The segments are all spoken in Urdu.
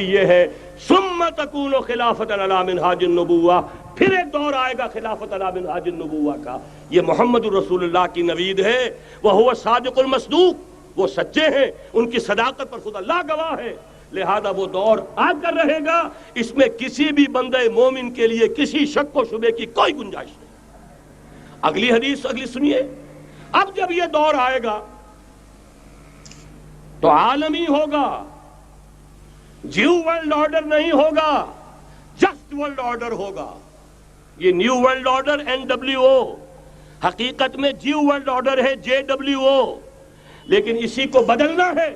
یہ ہے ثم تکون خلافۃ علی منہاج النبوہ، پھر ایک دور آئے گا خلافت علی منہاج النبوہ کا۔ یہ محمد الرسول اللہ کی نوید ہے، وہو صادق المصدوق، وہ سچے ہیں، ان کی صداقت پر خود اللہ گواہ ہے، لہذا وہ دور آ کر رہے گا، اس میں کسی بھی بندے مومن کے لیے کسی شک و شبے کی کوئی گنجائش نہیں۔ اگلی حدیث اگلی سنیے، اب جب یہ دور آئے گا تو عالمی ہوگا، جیو ورلڈ آرڈر نہیں ہوگا، جسٹ ورلڈ آرڈر ہوگا۔ یہ نیو ورلڈ آرڈر NWO، حقیقت میں جیو ورلڈ آرڈر ہے JWO، لیکن اسی کو بدلنا ہے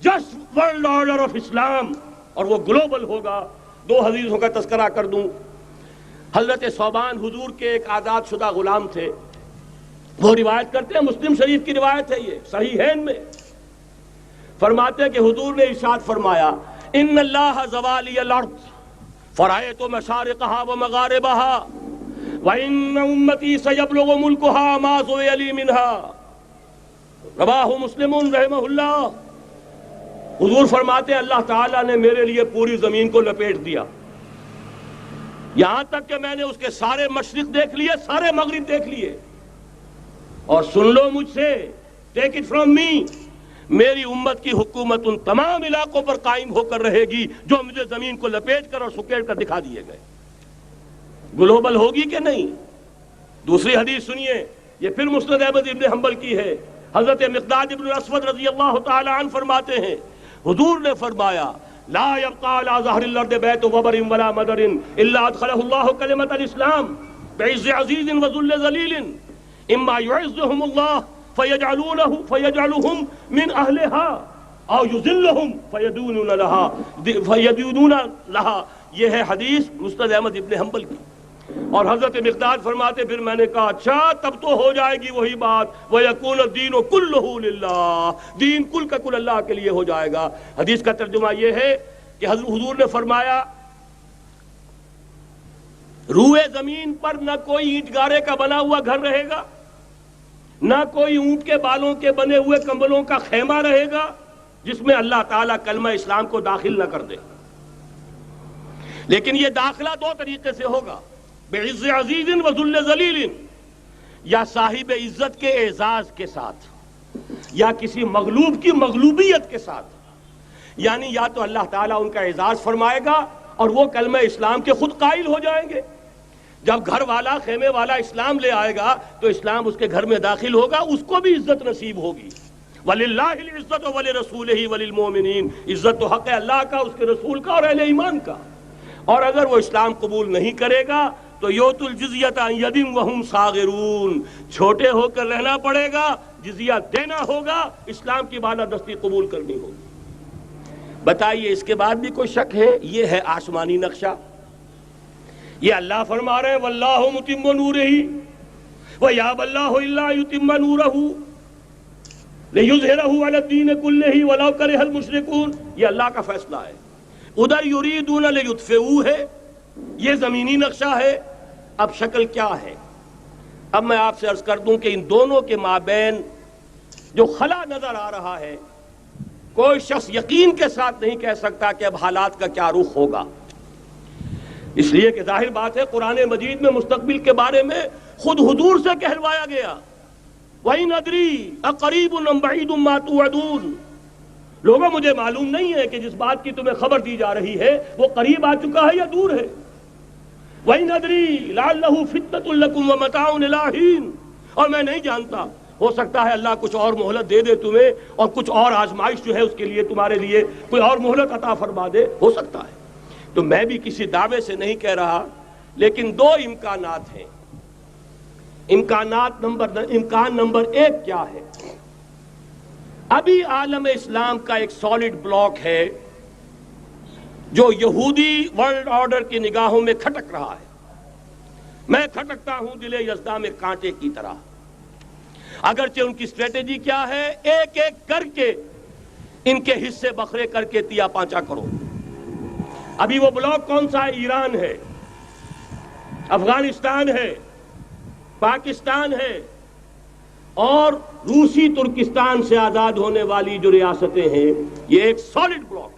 جسٹ ورلڈ آرڈر آف اسلام، اور وہ گلوبل ہوگا۔ دو حدیثوں کا تذکرہ کر دوں۔ حضرت ثوبان حضور کے ایک آزاد شدہ غلام تھے، وہ روایت کرتے ہیں، مسلم شریف کی روایت ہے، یہ صحیحین میں فرماتے ہیں کہ حضور نے ارشاد فرمایا، ان اللہ زوالی الارض فرأیت مشارقها ومغاربها وان امتی سیبلغ ملکها ما زوی لی منها، رواہ مسلم رحمہ اللہ۔ حضور فرماتے ہیں اللہ تعالیٰ نے میرے لیے پوری زمین کو لپیٹ دیا، یہاں تک کہ میں نے اس کے سارے مشرق دیکھ لیے، سارے مغرب دیکھ لیے، اور سن لو مجھ سے، ٹیک اٹ فرام می، میری امت کی حکومت ان تمام علاقوں پر قائم ہو کر رہے گی جو مجھے زمین کو لپیٹ کر اور سکیڑ کر دکھا دیے گئے۔ گلوبل ہوگی کہ نہیں؟ دوسری حدیث سنیے، یہ پھر مسند احمد ابن حنبل کی ہے۔ حضرت مقداد ابن الاسود رضی اللہ تعالی عنہ فرماتے ہیں، حضور نے فرمایا، لا يبقى على ظهر الارض بیت وبر ولا مدر الا ادخله الله کلمۃ الاسلام بعز عزیز وذل ذلیل، اما يعزهم الله فيجعلهم من اهلها او يذلهم فيدونون لها۔ یہ ہے حدیث مسند احمد ابن حنبل کی۔ اور حضرت مقداد فرماتے پھر میں نے کہا اچھا تب تو ہو جائے گی وہی بات، وَيَكُونَ الدِّينُ كُلُّهُ لِلَّهِ، دین کل کا کل اللہ کے لیے ہو جائے گا۔ حدیث کا ترجمہ یہ ہے کہ حضور نے فرمایا، روئے زمین پر نہ کوئی اینٹ گارے کا بنا ہوا گھر رہے گا، نہ کوئی اونٹ کے بالوں کے بنے ہوئے کمبلوں کا خیمہ رہے گا جس میں اللہ تعالیٰ کلمہ اسلام کو داخل نہ کر دے۔ لیکن یہ داخلہ دو طریقے سے ہوگا، بعز عزیز و ذل ذلیل، یا صاحب عزت کے اعزاز کے ساتھ، یا کسی مغلوب کی مغلوبیت کے ساتھ، یعنی یا تو اللہ تعالیٰ ان کا اعزاز فرمائے گا اور وہ کلمہ اسلام کے خود قائل ہو جائیں گے۔ جب گھر والا خیمے والا اسلام لے آئے گا تو اسلام اس کے گھر میں داخل ہوگا، اس کو بھی عزت نصیب ہوگی۔ وَلِلَّهِ الْعِزَّةُ وَلِرَسُولِهِ وَلِلْمُؤْمِنِينَ، عزت و حق ہے اللہ کا، اس کے رسول کا اور اہل ایمان کا۔ اور اگر وہ اسلام قبول نہیں کرے گا تو یؤتُ الْجِزْیَةَ عَنْ یَدٍ وَهُمْ صَاغِرُونَ، چھوٹے ہو کر رہنا پڑے گا، جزیہ دینا ہوگا، اسلام کی بالادستی قبول کرنی ہوگی۔ بتائیے اس کے بعد بھی کوئی شک ہے؟ یہ ہے آسمانی نقشہ۔ یہ اللہ فرما رہے ہیں واللہ متم نورہ ویابی اللہ الا یتم نورہ لیظہرہ علی الدین کلہ ولو کرہ المشرکون، یہ اللہ کا فیصلہ ہے۔ ادھر یریدون لیطفئوا ہے، یہ زمینی نقشہ ہے۔ اب شکل کیا ہے؟ اب میں آپ سے عرض کر دوں کہ ان دونوں کے مابین جو خلا نظر آ رہا ہے، کوئی شخص یقین کے ساتھ نہیں کہہ سکتا کہ اب حالات کا کیا رخ ہوگا، اس لیے کہ ظاہر بات ہے قرآن مجید میں مستقبل کے بارے میں خود حضور سے کہلوایا گیا، وَإِنْ أَدْرِي أَقَرِيبٌ أَمْ بَعِيدٌ مَا تُوعَدُونَ، لوگوں مجھے معلوم نہیں ہے کہ جس بات کی تمہیں خبر دی جا رہی ہے وہ قریب آ چکا ہے یا دور ہے۔ وَإِنْ أَدْرِي لَعَلَّهُ فِتْنَةٌ لَكُمْ وَمَتَاعٌ إِلَىٰ حِينٍ، اور میں نہیں جانتا، ہو سکتا ہے اللہ کچھ اور مہلت دے دے تمہیں، اور کچھ اور آزمائش جو ہے اس کے لیے تمہارے لیے کوئی اور مہلت عطا فرما دے، ہو سکتا ہے۔ تو میں بھی کسی دعوے سے نہیں کہہ رہا، لیکن دو امکانات ہیں۔ امکان نمبر ایک کیا ہے؟ ابھی عالم اسلام کا ایک سالڈ بلاک ہے جو یہودی ورلڈ آرڈر کی نگاہوں میں کھٹک رہا ہے۔ میں کھٹکتا ہوں دل یزداں میں کانٹے کی طرح۔ اگرچہ ان کی اسٹریٹجی کیا ہے؟ ایک ایک کر کے ان کے حصے بکھرے کر کے تیا پانچا کرو۔ ابھی وہ بلاک کون سا ہے؟ ایران ہے، افغانستان ہے، پاکستان ہے، اور روسی ترکستان سے آزاد ہونے والی جو ریاستیں ہیں، یہ ایک سالڈ بلاک ہے۔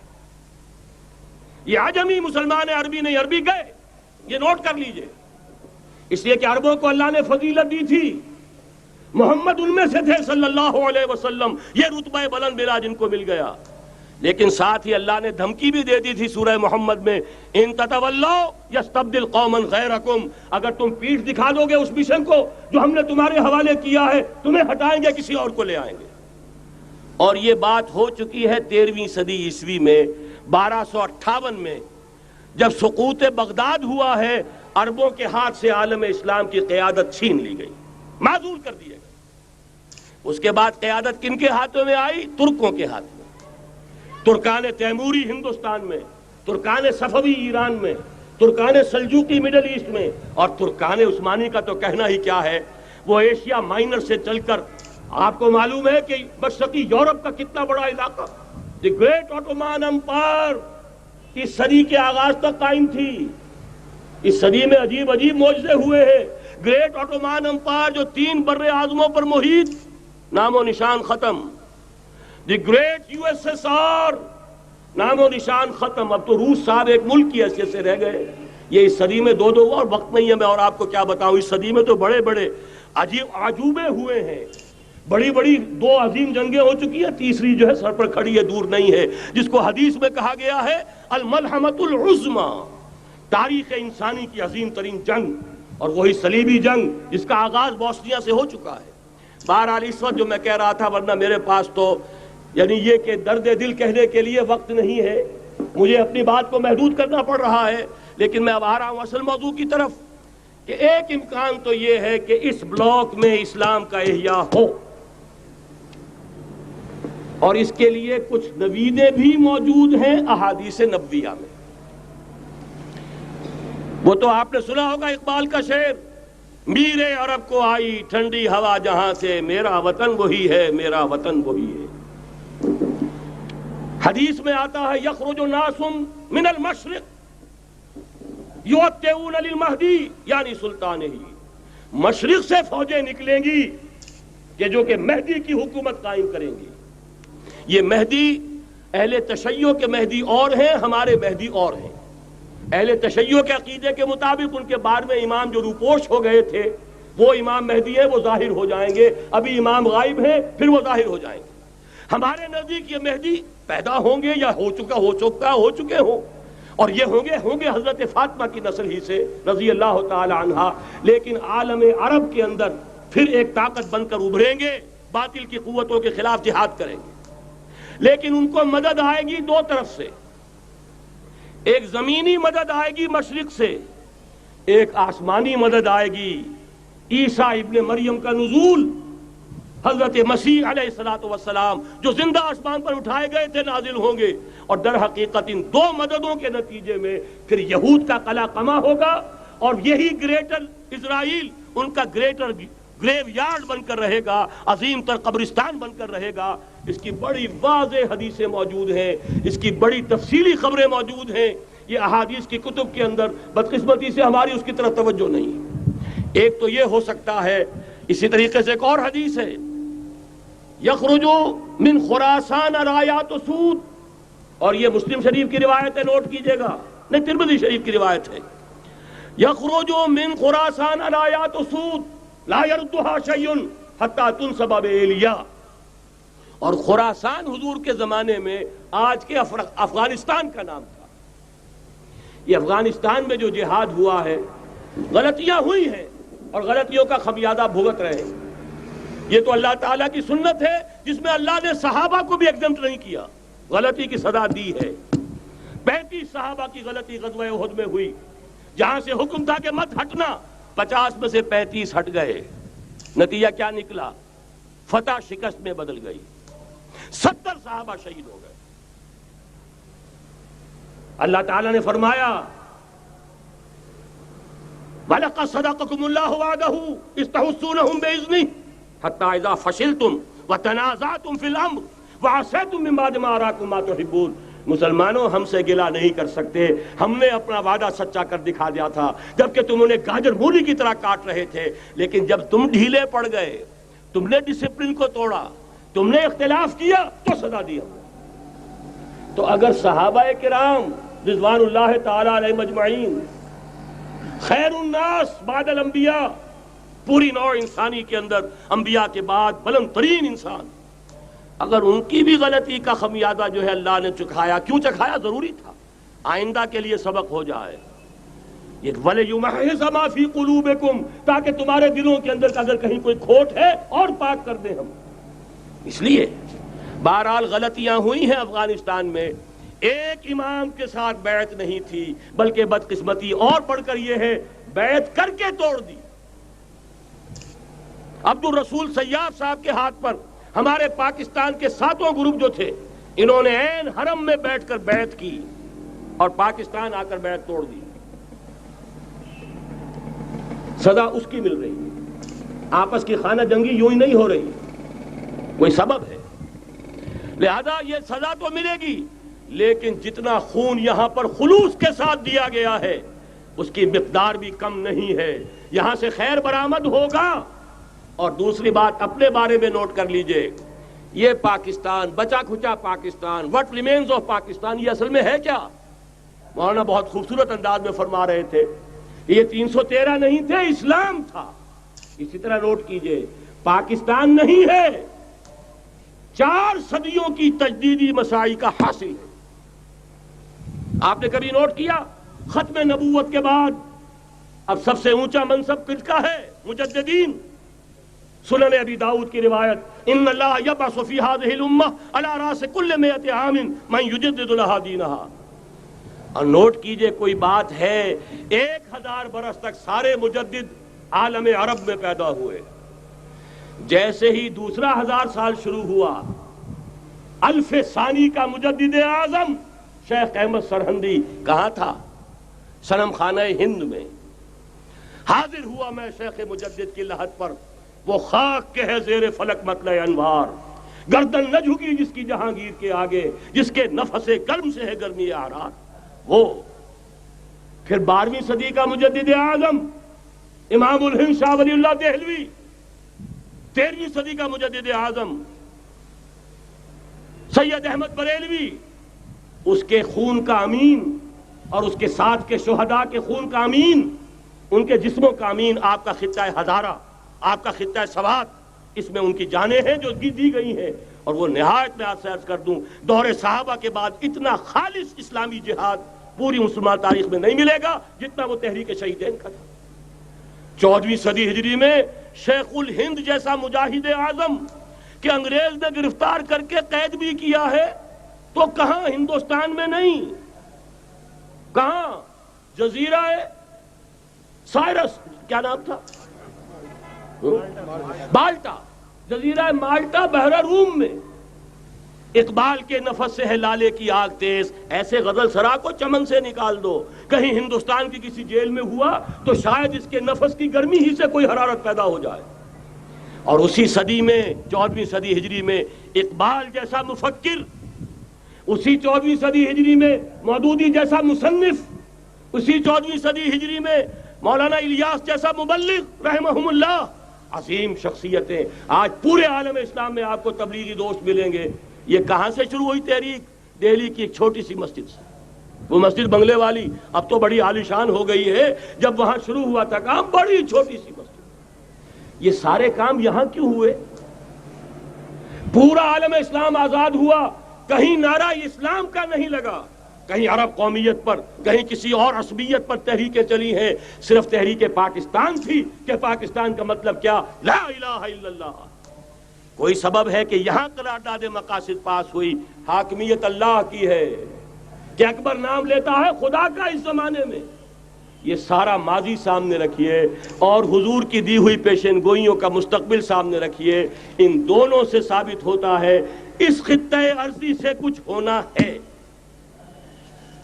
یہ عجمی مسلمان عربی نہیں، عربی گئے، یہ نوٹ کر لیجئے، اس لیے کہ عربوں کو اللہ نے فضیلت دی تھی، محمد ان میں سے تھے صلی اللہ علیہ وسلم، یہ رتبہ بلند ملا جن کو مل گیا۔ لیکن ساتھ ہی اللہ نے دھمکی بھی دے دی تھی سورہ محمد میں، ان تتولوا یستبدل قوما غیرکم، اگر تم پیٹھ دکھا دو گے اس مشن کو جو ہم نے تمہارے حوالے کیا ہے، تمہیں ہٹائیں گے، کسی اور کو لے آئیں گے۔ اور یہ بات ہو چکی ہے 13ویں صدی عیسوی میں، 1258 میں جب سقوط بغداد ہوا ہے، عربوں کے ہاتھ سے عالم اسلام کی قیادت چھین لی گئی، معزول کر دیا گیا۔ اس کے بعد قیادت کن کے ہاتھوں میں آئی؟ ترکوں کے ہاتھ میں، ترکان تیموری ہندوستان میں، ترکان صفوی ایران میں، ترکان سلجوقی مڈل ایسٹ میں، اور ترکان عثمانی کا تو کہنا ہی کیا ہے، وہ ایشیا مائنر سے چل کر آپ کو معلوم ہے کہ مشرقی یورپ کا کتنا بڑا علاقہ، دی گریٹ آٹومان امپائر اس صدی کے آغاز تک قائم تھی۔ اس صدی میں عجیب عجیب معجزے ہوئے ہیں۔ گریٹ آٹومان امپائر جو 3 بر اعظموں پر محیط، نام و نشان ختم۔ The great U S S R, نام و نشان ختم۔ اب تو روس صاحب ایک ملک کی حیثیت سے رہ گئے۔ یہ اس صدی میں 2 اور وقت نہیں ہے میں اور آپ کو کیا بتاؤں، اس صدی میں تو بڑے بڑے عجیب عجوبے ہوئے ہیں، بڑی بڑی 2 عظیم جنگیں ہو چکی ہیں، تیسری جو ہے سر پر کھڑی ہے، دور نہیں ہے، جس کو حدیث میں کہا گیا ہے الملحمۃ العظمی، تاریخ انسانی کی عظیم ترین جنگ، اور وہی صلیبی جنگ جس کا آغاز بوسنیا سے ہو چکا ہے۔ بہرحال اس وقت جو میں کہہ رہا تھا، ورنہ میرے پاس تو یعنی یہ کہ درد دل کہنے کے لیے وقت نہیں ہے، مجھے اپنی بات کو محدود کرنا پڑ رہا ہے، لیکن میں اب آ رہا ہوں اصل موضوع کی طرف، کہ ایک امکان تو یہ ہے کہ اس بلاک میں اسلام کا احیاء ہو، اور اس کے لیے کچھ نویدیں بھی موجود ہیں احادیث نبویہ میں۔ وہ تو آپ نے سنا ہوگا اقبال کا شعر، میرے عرب کو آئی ٹھنڈی ہوا جہاں سے، میرا وطن وہی ہے، میرا وطن وہی ہے۔ حدیث میں آتا ہے یخرج ناس من المشرق یؤتون للمہدی یعنی سلطانہ، مشرق سے فوجیں نکلیں گی کہ جو کہ مہدی کی حکومت قائم کریں گی۔ یہ مہدی اہل تشیع کے مہدی اور ہیں، ہمارے مہدی اور ہیں۔ اہل تشیع کے عقیدے کے مطابق ان کے بعد میں امام جو روپوش ہو گئے تھے وہ امام مہدی ہے، وہ ظاہر ہو جائیں گے، ابھی امام غائب ہیں، پھر وہ ظاہر ہو جائیں گے۔ ہمارے نزدیک یہ مہدی پیدا ہوں گے یا ہو چکے ہوں، اور یہ ہوں گے حضرت فاطمہ کی نسل ہی سے رضی اللہ تعالی عنہا، لیکن عالم عرب کے اندر پھر ایک طاقت بن کر ابھریں گے، باطل کی قوتوں کے خلاف جہاد کریں گے، لیکن ان کو مدد آئے گی 2 طرف سے، ایک زمینی مدد آئے گی مشرق سے، ایک آسمانی مدد آئے گی، عیسیٰ ابن مریم کا نزول، حضرت مسیح علیہ السلام جو زندہ آسمان پر اٹھائے گئے تھے نازل ہوں گے، اور در حقیقت ان 2 مددوں کے نتیجے میں پھر یہود کا قلع قمع ہوگا، اور یہی گریٹر اسرائیل ان کا گریٹر گریو یارڈ بن کر رہے گا، عظیم تر قبرستان بن کر رہے گا۔ اس کی بڑی واضح حدیثیں موجود ہیں، اس کی بڑی تفصیلی خبریں موجود ہیں، یہ احادیث کی کتب کے اندر، بدقسمتی سے ہماری اس کی طرف توجہ نہیں۔ ایک تو یہ ہو سکتا ہے، اسی طریقے سے ایک اور حدیث ہے، یخرج من خراسان رایات سود، اور یہ مسلم شریف کی روایت ہے، نوٹ کیجئے گا، نہیں ترمذی شریف کی روایت ہے، یخرج من خراسان رایات سود لا یردها شیء حتی تنصب بایلیا، اور خراسان حضور کے زمانے میں آج کے افغانستان کا نام تھا۔ یہ افغانستان میں جو جہاد ہوا ہے، غلطیاں ہوئی ہیں اور غلطیوں کا خمیازہ بھگت رہے ہیں، یہ تو اللہ تعالیٰ کی سنت ہے جس میں اللہ نے صحابہ کو بھی ایگزمپٹ نہیں کیا، غلطی کی سزا دی ہے۔ 35 صحابہ کی غلطی غزوہ احد میں ہوئی، جہاں سے حکم تھا کہ مت ہٹنا، 50 میں سے 35 ہٹ گئے، نتیجہ کیا نکلا؟ فتح شکست میں بدل گئی، 70 صحابہ شہید ہو گئے۔ اللہ تعالیٰ نے فرمایا وَلَقَدْ صَدَقَكُمُ اللَّهُ وَعْدَهُ إِذْ تَحُسُّونَهُم بِإِذْنِهِ حَتَّىٰ إِذَا فَشِلْتُمْ وَتَنَازَعْتُمْ فِي الْأَمْرِ وَعَصَيْتُمْ مِن بَعْدِ مَا أَرَاكُم مَّا تُحِبُّونَ۔ مسلمانوں ہم سے گلہ نہیں کر سکتے، ہم نے اپنا وعدہ سچا کر دکھا دیا تھا جبکہ تم انہیں گاجر مولی کی طرح کاٹ رہے تھے، لیکن جب تم ڈھیلے پڑ گئے، تم نے ڈسپلن کو توڑا، تم نے اختلاف کیا تو سزا دی ہم نے۔ تو اگر صحابہ کرام رضوان اللہ تعالی علیہم اجمعین، خیر الناس بعد الانبیاء، پوری نوع انسانی کے اندر انبیاء کے بعد بلند ترین انسان، اگر ان کی بھی غلطی کا خمیازہ جو ہے اللہ نے چکھایا، کیوں چکھایا؟ ضروری تھا، آئندہ کے لیے سبق ہو جائے۔ یہ وَلِيُمَحِّصَ مَا فِي قُلُوبِكُمْ، تاکہ تمہارے دلوں کے اندر اگر کہیں کوئی کھوٹ ہے اور پاک کر دیں ہم۔ اس لیے بہرحال غلطیاں ہوئی ہیں افغانستان میں، ایک امام کے ساتھ بیعت نہیں تھی، بلکہ بدقسمتی اور بڑھ کر یہ ہے بیعت کر کے توڑ دی۔ عبد الرسول سیاف صاحب کے ہاتھ پر ہمارے پاکستان کے 7 گروپ جو تھے، انہوں نے عین حرم میں بیٹھ کر بیعت کی اور پاکستان آ کر بیعت توڑ دی۔ سزا اس کی مل رہی ہے، آپس کی خانہ جنگی یوں ہی نہیں ہو رہی، کوئی سبب ہے، لہذا یہ سزا تو ملے گی، لیکن جتنا خون یہاں پر خلوص کے ساتھ دیا گیا ہے اس کی مقدار بھی کم نہیں ہے۔ یہاں سے خیر برآمد ہوگا۔ اور دوسری بات اپنے بارے میں نوٹ کر لیجئے، یہ پاکستان، بچا کھچا Pakistan, what remains of Pakistan, یہ اصل میں ہے کیا؟ مولانا بہت خوبصورت انداز میں فرما رہے تھے، یہ 313 نہیں تھے، اسلام تھا۔ اسی طرح نوٹ کیجئے، پاکستان نہیں ہے، 4 صدیوں کی تجدیدی مساعی کا حاصل ہے۔ آپ نے کبھی نوٹ کیا ختم نبوت کے بعد اب سب سے اونچا منصب کس کا ہے؟ مجددین۔ سنن ابی داؤد کی روایت، ان اللہ یبعث فی هذه الامہ علی راس کل 100 عام من یجدد لها دینها۔ اور نوٹ کیجئے، کوئی بات ہے 1000 برس تک سارے مجدد عالم عرب میں پیدا ہوئے، جیسے ہی دوسرا 1000 سال شروع ہوا، الف ثانی کا مجدد اعظم شیخ احمد سرہندی کہاں تھا؟ صنم خانہ ہند میں حاضر ہوا۔ میں شیخ مجدد کی لحد پر، وہ خاک کے ہے زیر فلک مطلع انوار، گردن نہ جھکی جس کی جہانگیر کے آگے، جس کے نفس گرم سے ہے گرمی اعراض۔ وہ پھر 12ویں صدی کا مجدد اعظم امام الہند شاہ ولی اللہ دہلوی، 13ویں صدی کا مجدد اعظم سید احمد بریلوی، اس کے خون کا امین اور اس کے ساتھ کے شہداء کے خون کا امین، ان کے جسموں کا امین، آپ کا خطہ ہزارہ، آپ کا خطہ سوات، اس میں ان کی جانیں ہیں جو دی گئی ہیں۔ اور وہ نہایت میں آپ سے عرض کر دوں، دور صحابہ کے بعد اتنا خالص اسلامی جہاد پوری مسلمان تاریخ میں نہیں ملے گا جتنا وہ تحریک شہیدین کا تھا۔ 14ویں صدی ہجری میں شیخ الہند جیسا مجاہد اعظم کہ انگریز نے گرفتار کر کے قید بھی کیا ہے، تو کہاں؟ ہندوستان میں نہیں، کہاں؟ جزیرہ سائرس، کیا نام تھا؟ بالٹا، جزیرہ مالٹا، بحر روم میں۔ اقبال کے نفس سے ہے لالے کی آگ تیز، ایسے غزل سرا کو چمن سے نکال دو۔ کہیں ہندوستان کی کسی جیل میں ہوا تو شاید اس کے نفس کی گرمی ہی سے کوئی حرارت پیدا ہو جائے۔ اور اسی صدی میں، 14ویں صدی ہجری میں، اقبال جیسا مفکر، اسی 14ویں صدی ہجری میں مودودی جیسا مصنف، اسی 14ویں صدی ہجری میں مولانا الیاس جیسا مبلغ رحمہم اللہ، عظیم شخصیتیں آج پورے عالم اسلام میں آپ کو تبلیغی دوست ملیں گے۔ یہ کہاں سے شروع ہوئی تحریک؟ دہلی کی ایک چھوٹی سی مسجد سے، وہ مسجد بنگلے والی اب تو بڑی عالیشان ہو گئی ہے، جب وہاں شروع ہوا تھا کام بڑی چھوٹی سی مسجد۔ یہ سارے کام یہاں کیوں ہوئے؟ پورا عالم اسلام آزاد ہوا، کہیں نعرہ اسلام کا نہیں لگا، کہیں عرب قومیت پر، کہیں کسی اور عصبیت پر تحریکیں چلی ہیں، صرف تحریک پاکستان تھی کہ پاکستان کا مطلب کیا؟ لا الہ الا اللہ۔ کوئی سبب ہے کہ یہاں قرارداد مقاصد پاس ہوئی، حاکمیت اللہ کی ہے، کہ اکبر نام لیتا ہے خدا کا اس زمانے میں۔ یہ سارا ماضی سامنے رکھیے اور حضور کی دی ہوئی پیشن گوئیوں کا مستقبل سامنے رکھیے، ان دونوں سے ثابت ہوتا ہے اس خطہ ارضی سے کچھ ہونا ہے۔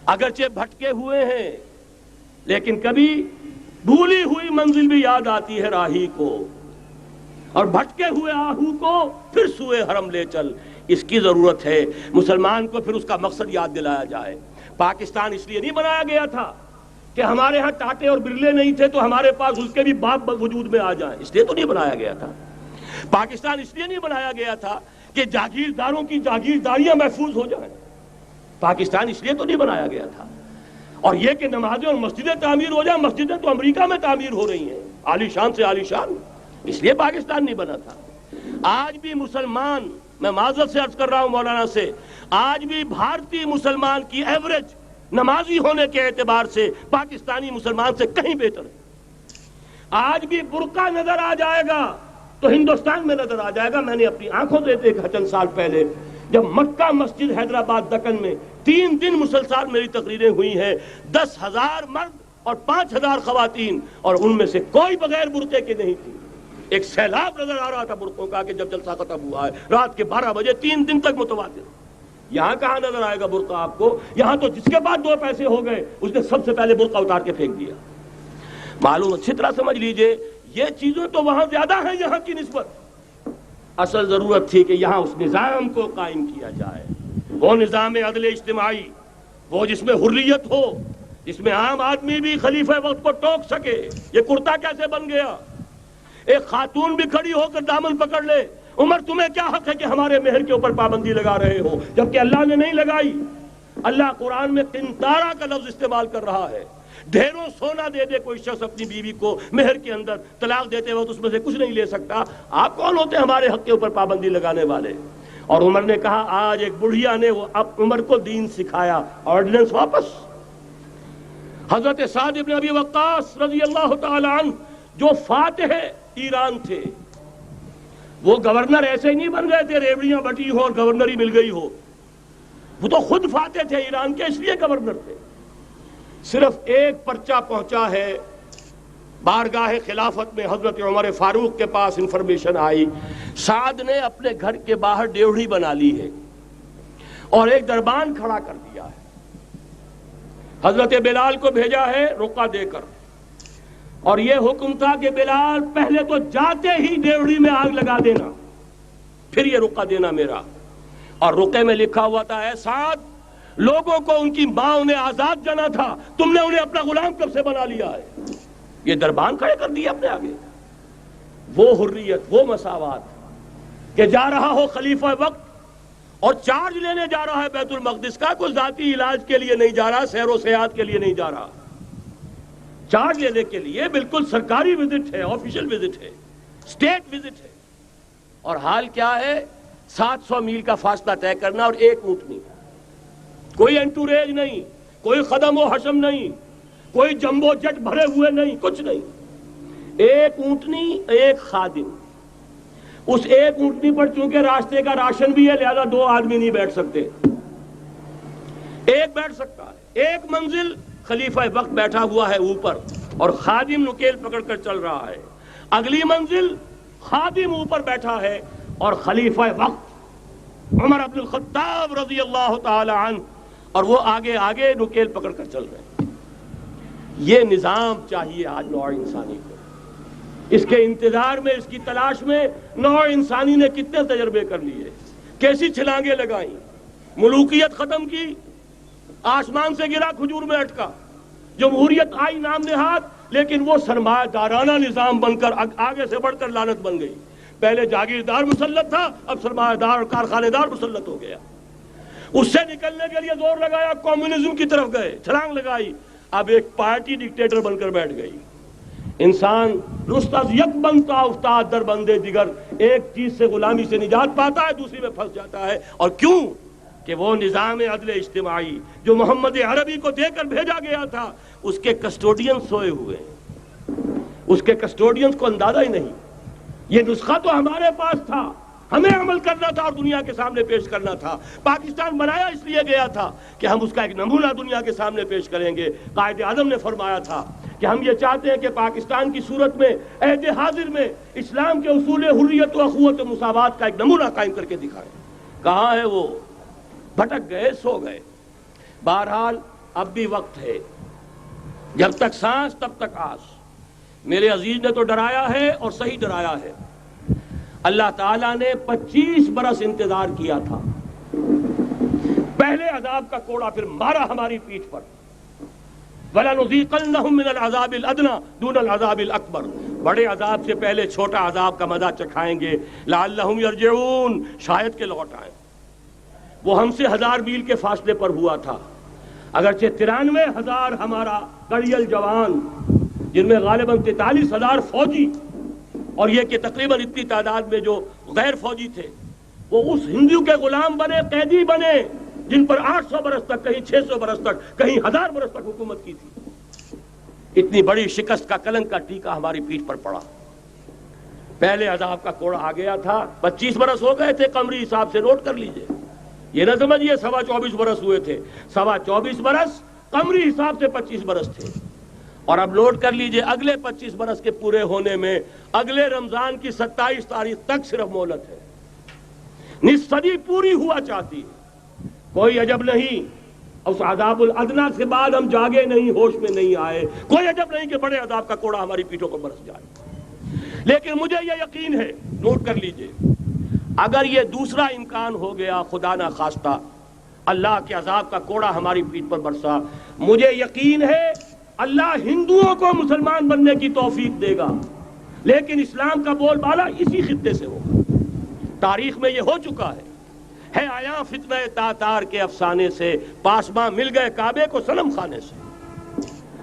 اگرچہ بھٹکے ہوئے ہیں، لیکن کبھی بھولی ہوئی منزل بھی یاد آتی ہے راہی کو، اور بھٹکے ہوئے آہو کو پھر سوئے حرم لے چل۔ اس کی ضرورت ہے مسلمان کو، پھر اس کا مقصد یاد دلایا جائے۔ پاکستان اس لیے نہیں بنایا گیا تھا کہ ہمارے ہاں ٹاٹے اور برلے نہیں تھے تو ہمارے پاس اس کے بھی باپ وجود میں آ جائیں، اس لیے تو نہیں بنایا گیا تھا۔ پاکستان اس لیے نہیں بنایا گیا تھا کہ جاگیرداروں کی جاگیرداریاں محفوظ ہو جائیں، پاکستان اس لیے تو نہیں بنایا گیا تھا اور یہ کہ نمازیں اور مسجدیں تعمیر ہو جائیں، مسجدیں تو امریکہ میں تعمیر ہو رہی ہیں، عالی شان سے عالی شان، اس لیے پاکستان نہیں بنا تھا۔ آج بھی مسلمان، میں معذرت سے عرض کر رہا ہوں مولانا سے، آج بھی بھارتی مسلمان کی ایوریج نمازی ہونے کے اعتبار سے پاکستانی مسلمان سے کہیں بہتر ہے۔ آج بھی برقع نظر آ جائے گا تو ہندوستان میں نظر آ جائے گا۔ میں نے اپنی آنکھوں سے دیکھا چند سال پہلے، جب مکہ مسجد حیدرآباد دکن میں 3 دن مسلسل میری تقریریں ہوئی ہیں، 10,000 مرد اور 5,000 خواتین، اور ان میں سے کوئی بغیر برقعے کے نہیں تھی۔ ایک سیلاب نظر آ رہا تھا برقعوں کا کہ جب جلسہ ختم ہوا ہے رات کے 12 بجے 3 دن تک متواتر۔ یہاں کہاں نظر آئے گا برقع آپ کو؟ یہاں تو جس کے بعد 2 پیسے ہو گئے اس نے سب سے پہلے برقع اتار کے پھینک دیا۔ معلوم اچھی طرح سمجھ لیجئے، یہ چیزیں تو وہاں زیادہ ہیں یہاں کی نسبت۔ اصل ضرورت تھی کہ یہاں اس نظام کو قائم کیا جائے، وہ نظام عدل اجتماعی، وہ جس میں حریت ہو، جس میں عام آدمی بھی خلیفہ وقت کو ٹوک سکے۔ یہ کرتا کیسے بن گیا؟ ایک خاتون بھی کھڑی ہو کر دامن پکڑ لے، عمر تمہیں کیا حق ہے کہ ہمارے مہر کے اوپر پابندی لگا رہے ہو، جبکہ اللہ نے نہیں لگائی۔ اللہ قرآن میں قنطارہ کا لفظ استعمال کر رہا ہے۔ ڈھیروں سونا دے دے کوئی شخص اپنی بیوی کو مہر کے اندر، طلاق دیتے وقت اس میں سے کچھ نہیں لے سکتا، آپ کون ہوتے ہیں ہمارے حق کے اوپر پابندی لگانے والے؟ اور عمر نے کہا، آج ایک بڑھیا نے وہ اب عمر کو دین سکھایا، آرڈیننس واپس۔ حضرت سعد بن ابی وقاص رضی اللہ تعالی عنہ جو فاتح ایران تھے، وہ گورنر ایسے ہی نہیں بن گئے تھے ریوڑیاں بٹی ہو اور گورنر ہی مل گئی ہو، وہ تو خود فاتح تھے ایران کے، اس لیے گورنر تھے۔ صرف ایک پرچہ پہنچا ہے بارگاہ خلافت میں، حضرت عمر فاروق کے پاس انفارمیشن آئی، سعد نے اپنے گھر کے باہر ڈیوڑی بنا لی ہے اور ایک دربان کھڑا کر دیا ہے، حضرت بلال کو بھیجا ہے رقعہ دے کر، اور یہ حکم تھا کہ بلال پہلے تو جاتے ہی ڈیوڑی میں آگ لگا دینا، پھر یہ رقعہ دینا میرا۔ اور رقعے میں لکھا ہوا تھا، اے سعد، لوگوں کو ان کی ماں نے آزاد جانا تھا، تم نے انہیں اپنا غلام کب سے بنا لیا ہے؟ یہ دربان کھڑے کر دیا اپنے آگے۔ وہ حریت، وہ مساوات کہ جا رہا ہو خلیفہ وقت اور چارج لینے جا رہا ہے بیت المقدس کا، کوئی ذاتی علاج کے لیے نہیں جا رہا، سیر و سیاحت کے لیے نہیں جا رہا، چارج لینے کے لیے بالکل سرکاری وزٹ ہے، آفیشل وزٹ ہے، اسٹیٹ وزٹ ہے۔ اور حال کیا ہے؟ 700 میل کا فاصلہ طے کرنا اور ایک اونٹنی، کوئی انٹوریج نہیں، کوئی خدم و حشم نہیں، کوئی جمبو جٹ بھرے ہوئے نہیں، کچھ نہیں، ایک اونٹنی، ایک خادم۔ اس ایک اونٹنی پر چونکہ راستے کا راشن بھی ہے لہذا 2 آدمی نہیں بیٹھ سکتے، ایک بیٹھ سکتا ہے۔ ایک منزل خلیفہ وقت بیٹھا ہوا ہے اوپر اور خادم نکیل پکڑ کر چل رہا ہے، اگلی منزل خادم اوپر بیٹھا ہے اور خلیفہ وقت عمر بن الخطاب رضی اللہ تعالی عنہ اور وہ آگے آگے نکیل پکڑ کر چل رہے ہیں۔ یہ نظام چاہیے آج نوع انسانی کو۔ اس کے انتظار میں، اس کی تلاش میں نوع انسانی نے کتنے تجربے کر لیے، کیسی چھلانگیں لگائیں، ملوکیت ختم کی، آسمان سے گرا کھجور میں اٹکا، جمہوریت آئی نام نہاد، لیکن وہ سرمایہ دارانہ نظام بن کر آگے سے بڑھ کر لعنت بن گئی۔ پہلے جاگیردار مسلط تھا، اب سرمایہ دار اور کارخانے دار مسلط ہو گیا۔ اس سے نکلنے کے لیے زور لگایا، کمیونزم کی طرف گئے، چھلانگ لگائی، اب ایک پارٹی ڈکٹیٹر بن کر بیٹھ گئی۔ انسان رست از یک بنتا افتاد در بندے دیگر، ایک چیز سے غلامی سے نجات پاتا ہے، دوسری میں پھنس جاتا ہے۔ اور کیوں؟ کہ وہ نظام عدل اجتماعی جو محمد عربی کو دے کر بھیجا گیا تھا، اس کے کسٹوڈین سوئے ہوئے ہیں، اس کے کسٹوڈینز کو اندازہ ہی نہیں۔ یہ نسخہ تو ہمارے پاس تھا، ہمیں عمل کرنا تھا اور دنیا کے سامنے پیش کرنا تھا۔ پاکستان بنایا اس لیے گیا تھا کہ ہم اس کا ایک نمونہ دنیا کے سامنے پیش کریں گے۔ قائد اعظم نے فرمایا تھا کہ ہم یہ چاہتے ہیں کہ پاکستان کی صورت میں عہد حاضر میں اسلام کے اصول حریت و اخوت و مساوات کا ایک نمونہ قائم کر کے دکھائیں۔ کہاں ہے وہ؟ بھٹک گئے، سو گئے۔ بہرحال اب بھی وقت ہے، جب تک سانس تب تک آس۔ میرے عزیز نے تو ڈرایا ہے اور صحیح ڈرایا ہے۔ اللہ تعالیٰ نے 25 برس انتظار کیا تھا، پہلے عذاب کا کوڑا پھر مارا ہماری پیٹھ پر۔ وَلَنُذِيقَنَّهُم مِّنَ الْعَذَابِ الْأَدْنَىٰ دُونَ الْعَذَابِ الْأَكْبَرِ، بڑے عذاب سے پہلے چھوٹا عذاب کا مزہ چکھائیں گے۔ لَعَلَّهُمْ يَرْجِعُونَ، شاید کہ لوٹ آئیں۔ وہ ہم سے 1000 میل کے فاصلے پر ہوا تھا، اگرچہ 93,000 ہمارا کڑیل جوان، جن میں غالباً 43,000 فوجی، اور یہ کہ تقریباً اتنی تعداد میں جو غیر فوجی تھے، وہ اس ہندو کے غلام بنے، قیدی بنے، جن پر 800 برس تک، کہیں 600 برس تک، کہیں 1000 برس تک حکومت کی تھی۔ اتنی بڑی شکست کا کلنک کا ٹیکا ہماری پیٹھ پر پڑا۔ پہلے عذاب کا کوڑا آ گیا تھا، 25 برس ہو گئے تھے قمری حساب سے، نوٹ کر لیجئے، یہ نہ سمجھیے 24.25 برس ہوئے تھے، 24.25 برس قمری حساب سے 25 برس تھے۔ اور اب نوٹ کر لیجئے اگلے 25 برس کے پورے ہونے میں اگلے رمضان کی 27 تاریخ تک صرف مہلت ہے، نصف صدی پوری ہوا چاہتی ہے۔ کوئی عجب نہیں اس عذاب الادنیٰ کے بعد ہم جاگے نہیں، ہوش میں نہیں آئے، کوئی عجب نہیں کہ بڑے عذاب کا کوڑا ہماری پیٹھوں پر برس جائے۔ لیکن مجھے یہ یقین ہے، نوٹ کر لیجئے، اگر یہ دوسرا امکان ہو گیا، خدا نہ خواستہ اللہ کے عذاب کا کوڑا ہماری پیٹھ پر برسا، مجھے یقین ہے اللہ ہندوؤں کو مسلمان بننے کی توفیق دے گا، لیکن اسلام کا بول بالا اسی خطے سے ہوگا۔ تاریخ میں یہ ہو چکا ہے آیا فتنہ تاتار کے افسانے سے، پاسباں مل گئے کعبے کو صنم خانے سے۔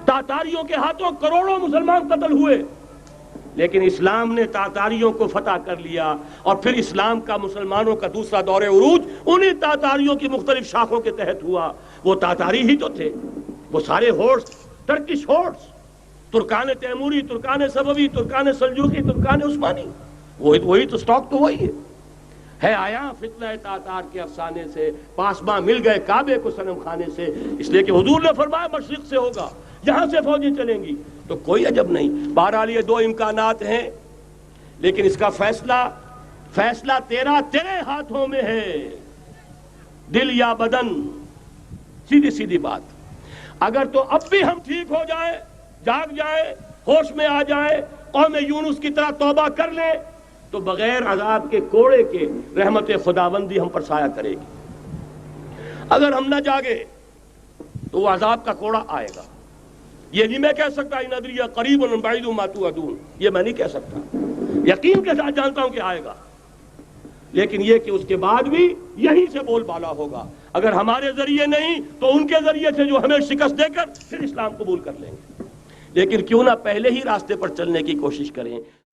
تاتاریوں کے ہاتھوں کروڑوں مسلمان قتل ہوئے، لیکن اسلام نے تاتاریوں کو فتح کر لیا، اور پھر اسلام کا مسلمانوں کا دوسرا دور عروج انہی تاتاریوں کی مختلف شاخوں کے تحت ہوا۔ وہ تاتاری ہی تو تھے، وہ سارے ہورس، ٹرکش ہورس، ترکان تیموری، ترکان صفوی، ترکان سلجوقی، ترکان عثمانی، وہی تو سٹاک تو وہی ہے آیا فتنہ تاتار کے افسانے سے، پاسباں مل گئے کعبے کو صنم خانے سے، اس لیے کہ حضور نے فرمایا مشرق سے ہوگا، یہاں سے فوجیں چلیں گی، تو کوئی عجب نہیں۔ بہرحال یہ دو امکانات ہیں، لیکن اس کا فیصلہ تیرے ہاتھوں میں ہے، دل یا بدن، سیدھی بات۔ اگر تو اب بھی ہم ٹھیک ہو جائیں، جاگ جائیں، ہوش میں آ جائیں، قوم یونس کی طرح توبہ کر لیں، تو بغیر عذاب کے کوڑے کے رحمت خداوندی ہم پر سایہ کرے گی۔ اگر ہم نہ جاگے تو وہ عذاب کا کوڑا آئے گا۔ یہ نہیں میں کہہ سکتا ان ادری قریب بعید ما توعدون، یہ میں نہیں کہہ سکتا، یقین کے ساتھ جانتا ہوں کہ آئے گا، لیکن یہ کہ اس کے بعد بھی یہیں سے بول بالا ہوگا۔ اگر ہمارے ذریعے نہیں تو ان کے ذریعے سے، جو ہمیں شکست دے کر پھر اسلام قبول کر لیں گے، لیکن کیوں نہ پہلے ہی راستے پر چلنے کی کوشش کریں۔